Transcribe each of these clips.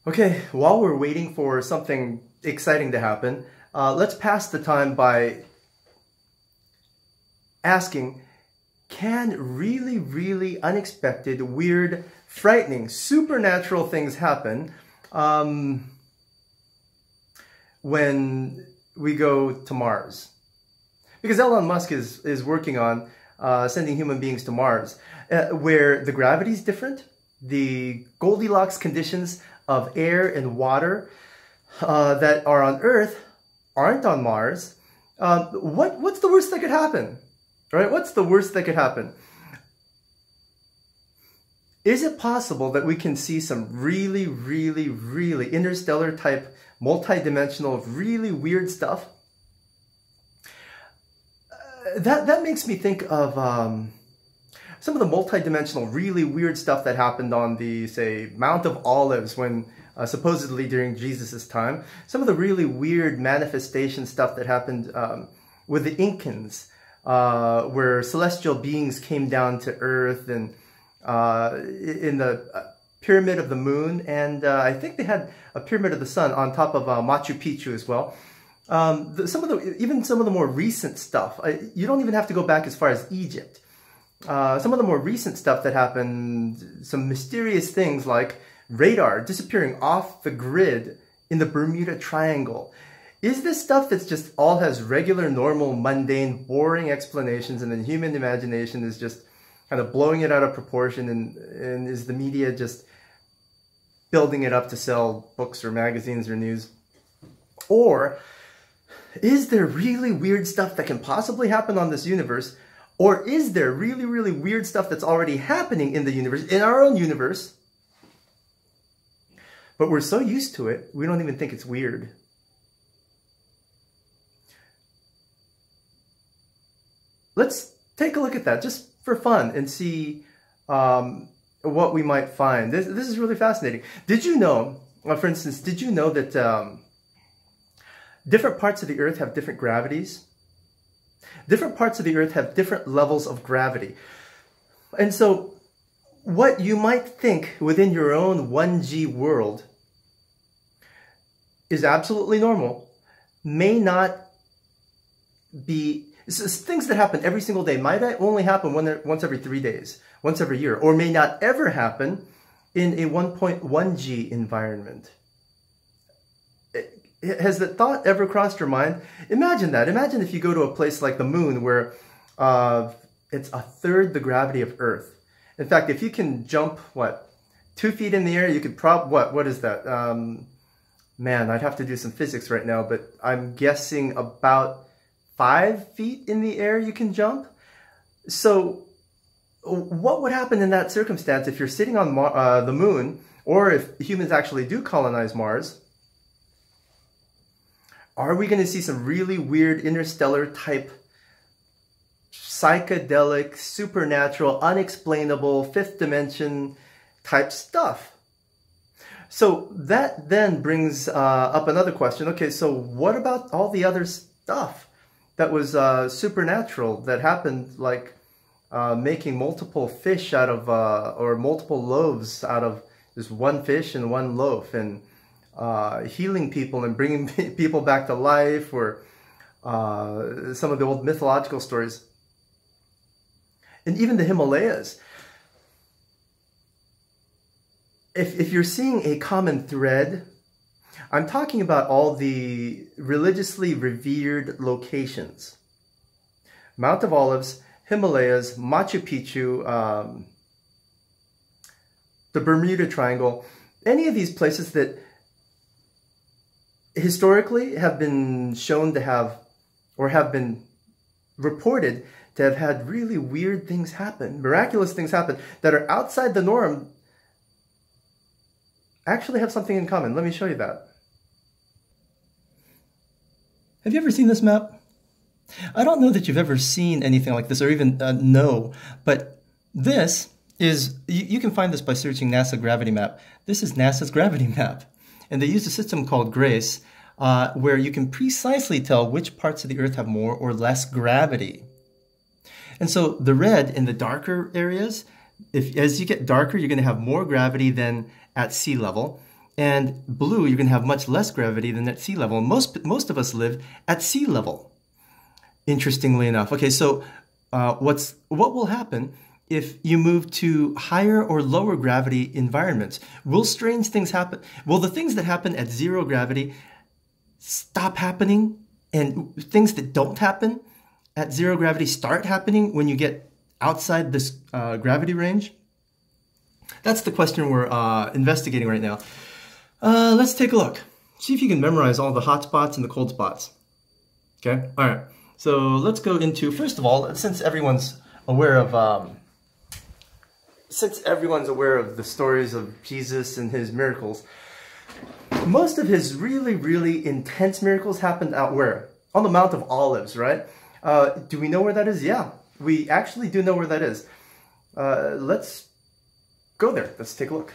Okay, while we're waiting for something exciting to happen, let's pass the time by asking, can really, really unexpected, weird, frightening, supernatural things happen when we go to Mars? Because Elon Musk is working on sending human beings to Mars, where the gravity is different, the Goldilocks conditions of air and water that are on Earth aren't on Mars. What's the worst that could happen? Right? What's the worst that could happen? Is it possible that we can see some really, really, really interstellar type, multi-dimensional, really weird stuff? That makes me think of some of the multi-dimensional, really weird stuff that happened on the, say, Mount of Olives when supposedly during Jesus' time. Some of the really weird manifestation stuff that happened with the Incans, where celestial beings came down to Earth and in the Pyramid of the Moon, and I think they had a Pyramid of the Sun on top of Machu Picchu as well. Even some of the more recent stuff, you don't even have to go back as far as Egypt. Some of the more recent stuff that happened, some mysterious things like radar disappearing off the grid in the Bermuda Triangle. Is this stuff that's just all has regular, normal, mundane, boring explanations, and then human imagination is just kind of blowing it out of proportion, and is the media just building it up to sell books or magazines or news? Or is there really weird stuff that can possibly happen on this universe? Or is there really, really weird stuff that's already happening in the universe, in our own universe, but we're so used to it, we don't even think it's weird? Let's take a look at that just for fun and see what we might find. This is really fascinating. Did you know, for instance, did you know that different parts of the Earth have different gravities? Different parts of the Earth have different levels of gravity. And so what you might think within your own 1G world is absolutely normal may not be, things that happen every single day might only happen once every 3 days, once every year, or may not ever happen in a 1.1G environment. Has that thought ever crossed your mind? Imagine that. Imagine if you go to a place like the moon where it's a third the gravity of Earth. In fact, if you can jump, 2 feet in the air, you could what is that? Man, I'd have to do some physics right now, but I'm guessing about 5 feet in the air you can jump. So what would happen in that circumstance if you're sitting on the moon, or if humans actually do colonize Mars? Are we going to see some really weird interstellar type, psychedelic, supernatural, unexplainable, fifth dimension type stuff? So that then brings up another question. Okay, so what about all the other stuff that was supernatural that happened, like making multiple fish out of, or multiple loaves out of just one fish and one loaf, and healing people and bringing people back to life, or some of the old mythological stories, and even the Himalayas? If you're seeing a common thread, I'm talking about all the religiously revered locations. Mount of Olives, Himalayas, Machu Picchu, the Bermuda Triangle, any of these places that historically have been shown to have, or have been reported to have had really weird things happen, miraculous things happen that are outside the norm, actually have something in common. Let me show you that. Have you ever seen this map? I don't know that you've ever seen anything like this, or even know, but this is, you can find this by searching NASA gravity map. This is NASA's gravity map. And they use a system called GRACE, where you can precisely tell which parts of the Earth have more or less gravity. And so the red in the darker areas, as you get darker, you're going to have more gravity than at sea level. And blue, you're going to have much less gravity than at sea level. And most of us live at sea level, interestingly enough. Okay, so what will happen if you move to higher or lower gravity environments? Will strange things happen? Will the things that happen at zero gravity stop happening, and things that don't happen at zero gravity start happening when you get outside this gravity range? That's the question we're investigating right now. Let's take a look. See if you can memorize all the hot spots and the cold spots. Okay, all right. So let's go into, first of all, since everyone's aware of the stories of Jesus and his miracles, most of his really, really intense miracles happened out where? On the Mount of Olives, right? Do we know where that is? Yeah, we actually do know where that is. Let's go there. Let's take a look.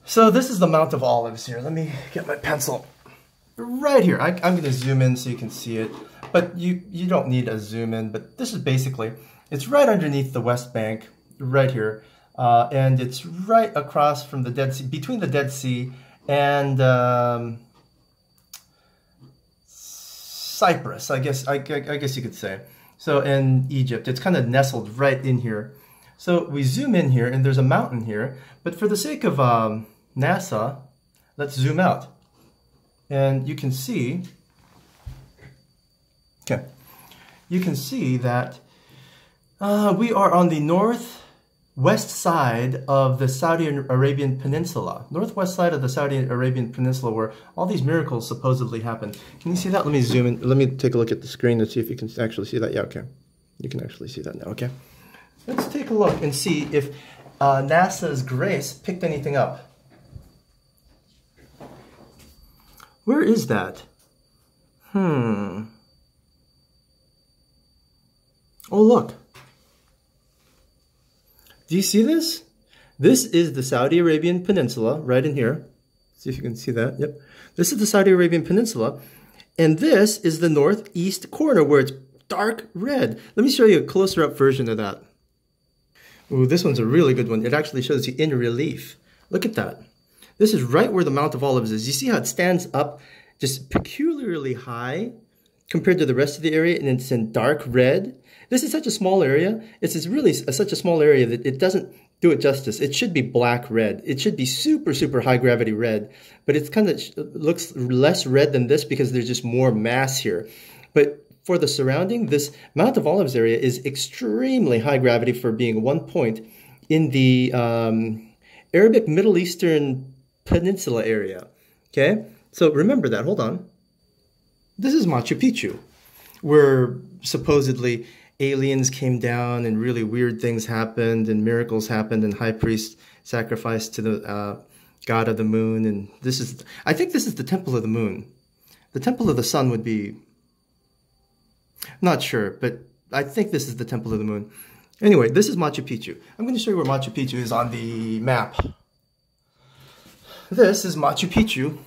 So this is the Mount of Olives here. Let me get my pencil. Right here. I'm going to zoom in so you can see it. But you don't need a zoom in. But this is basically, it's right underneath the West Bank, right here. And it's right across from the Dead Sea, between the Dead Sea and Cyprus, I guess you could say. So in Egypt, it's kind of nestled right in here. So we zoom in here, and there's a mountain here. But for the sake of NASA, let's zoom out. And you can see, okay, you can see that we are on the northwest side of the Saudi Arabian Peninsula. Northwest side of the Saudi Arabian Peninsula, where all these miracles supposedly happen. Can you see that? Let me zoom in. Let me take a look at the screen and see if you can actually see that. Yeah, okay. You can actually see that now, okay. Let's take a look and see if NASA's Grace picked anything up. Where is that? Oh, look. Do you see this? This is the Saudi Arabian Peninsula, right in here. See if you can see that. Yep. This is the Saudi Arabian Peninsula. And this is the northeast corner where it's dark red. Let me show you a closer up version of that. Ooh, this one's a really good one. It actually shows you in relief. Look at that. This is right where the Mount of Olives is. You see how it stands up just peculiarly high compared to the rest of the area, and it's in dark red? This is such a small area. It's really such a small area that it doesn't do it justice. It should be black red. It should be super, super high gravity red, but it's kind of looks less red than this because there's just more mass here. But for the surrounding, this Mount of Olives area is extremely high gravity for being one point in the Arabic Middle Eastern Peninsula area. Okay, so remember that. Hold on. This is Machu Picchu, where supposedly aliens came down and really weird things happened and miracles happened and high priest sacrificed to the god of the moon. And this is, I think this is the Temple of the Moon. The Temple of the Sun would be, not sure, but I think this is the Temple of the Moon. Anyway, this is Machu Picchu. I'm going to show you where Machu Picchu is on the map. This is Machu Picchu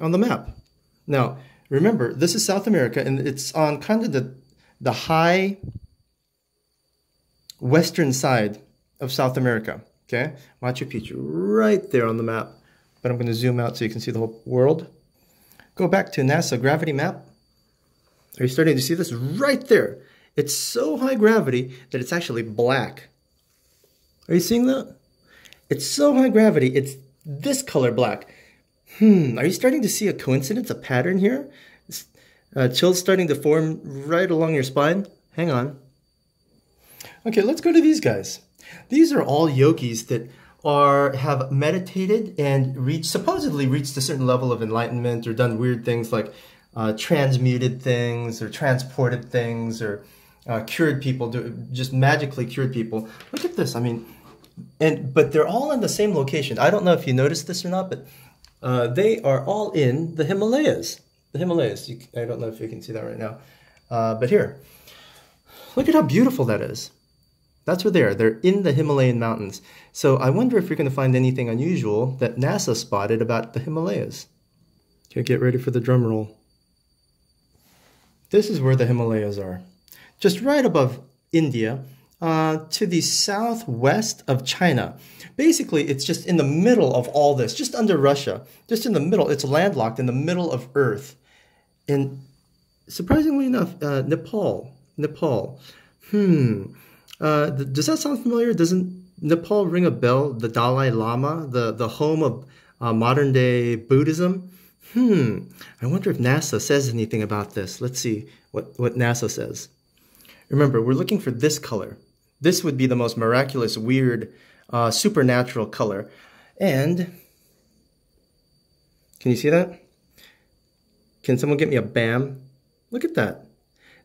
on the map. Now, remember, this is South America, and it's on kind of the high western side of South America, okay? Machu Picchu, right there on the map. But I'm going to zoom out so you can see the whole world. Go back to NASA gravity map. Are you starting to see this? Right there. It's so high gravity that it's actually black. Are you seeing that? It's so high gravity, it's this color black. Are you starting to see a coincidence, a pattern here? Chills starting to form right along your spine. Hang on. Okay, let's go to these guys. These are all yogis that have meditated and supposedly reached a certain level of enlightenment, or done weird things like transmuted things or transported things, or cured people, just magically cured people. Look at this. I mean, but they're all in the same location. I don't know if you noticed this or not, but they are all in the Himalayas. The Himalayas. I don't know if you can see that right now. But here, look at how beautiful that is. That's where they are. They're in the Himalayan mountains. So I wonder if you're going to find anything unusual that NASA spotted about the Himalayas. Okay, get ready for the drum roll. This is where the Himalayas are. Just right above India, to the southwest of China. Basically, it's just in the middle of all this, just under Russia, just in the middle. It's landlocked in the middle of Earth. And surprisingly enough, Nepal. Nepal. Does that sound familiar? Doesn't Nepal ring a bell? The Dalai Lama, the home of modern day Buddhism? I wonder if NASA says anything about this. Let's see what NASA says. Remember, we're looking for this color. This would be the most miraculous, weird, supernatural color. And can you see that? Can someone get me a bam? Look at that.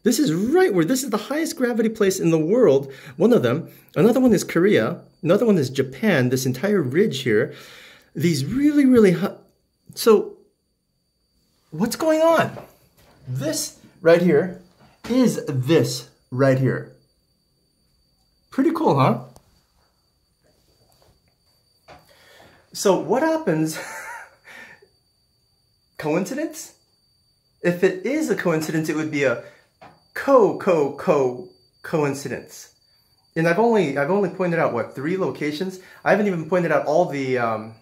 This is right where this is the highest gravity place in the world. One of them. Another one is Korea. Another one is Japan. This entire ridge here. These really, really high. So what's going on? This right here is this right here. Pretty cool, huh? So what happens? Coincidence? If it is a coincidence, it would be a coincidence. And I've only pointed out what, 3 locations. I haven't even pointed out all the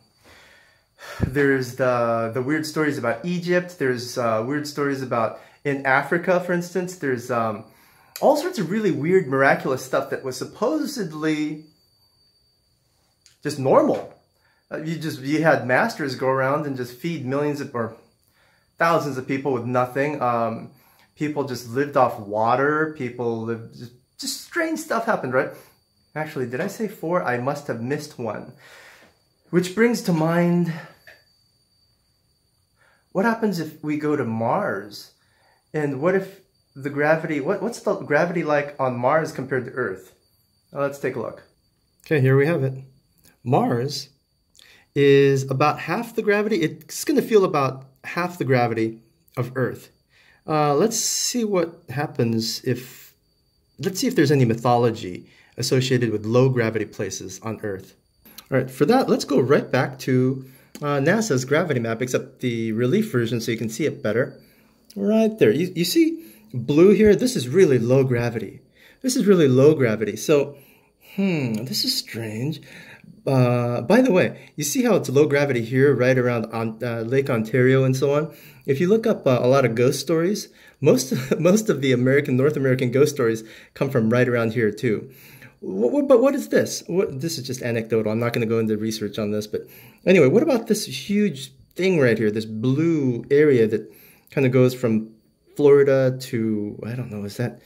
there's the weird stories about Egypt. There's weird stories about in Africa, for instance. There's all sorts of really weird, miraculous stuff that was supposedly just normal. You had masters go around and just feed millions of, or thousands of people with nothing. People just lived off water. People lived, just strange stuff happened, right? Actually, did I say 4? I must have missed one. Which brings to mind, what happens if we go to Mars? And what if the gravity, what's the gravity like on Mars compared to Earth? Let's take a look. Okay, here we have it. Mars is about half the gravity. It's going to feel about half the gravity of Earth. Let's see what happens if, let's see if there's any mythology associated with low gravity places on Earth. All right, for that, let's go right back to NASA's gravity map, except the relief version so you can see it better. Right there. You see blue here? This is really low gravity. This is really low gravity. So, this is strange. By the way, you see how it's low gravity here, right around Lake Ontario and so on? If you look up a lot of ghost stories, most of the North American ghost stories come from right around here too. But what is this? This is just anecdotal. I'm not going to go into research on this. But anyway, what about this huge thing right here, this blue area that kind of goes from Florida to, I don't know, is that,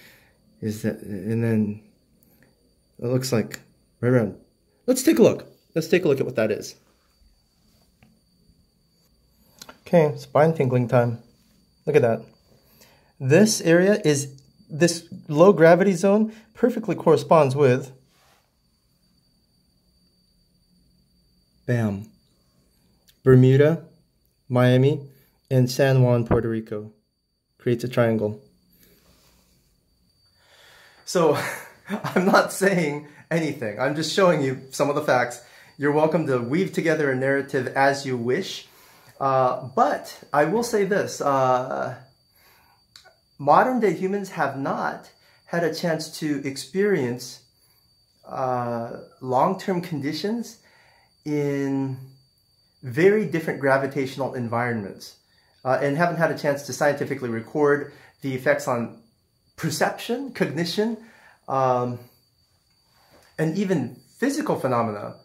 and then it looks like right around. Let's take a look. Let's take a look at what that is. Okay, spine tingling time. Look at that. This area is, this low gravity zone perfectly corresponds with, bam, Bermuda, Miami, and San Juan, Puerto Rico. Creates a triangle. So, I'm not saying anything. I'm just showing you some of the facts. You're welcome to weave together a narrative as you wish. But I will say this. Modern day humans have not had a chance to experience long-term conditions in very different gravitational environments. And haven't had a chance to scientifically record the effects on perception, cognition, and even physical phenomena,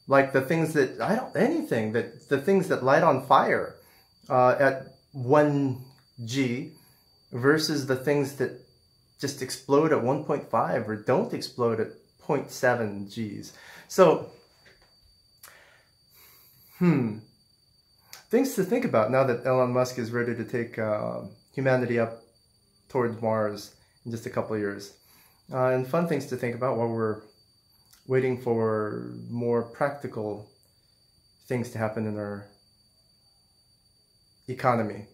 like the things that, the things that light on fire at 1G versus the things that just explode at 1.5 or don't explode at 0.7 Gs. So, things to think about now that Elon Musk is ready to take humanity up towards Mars in just a couple of years. And fun things to think about while we're waiting for more practical things to happen in our economy.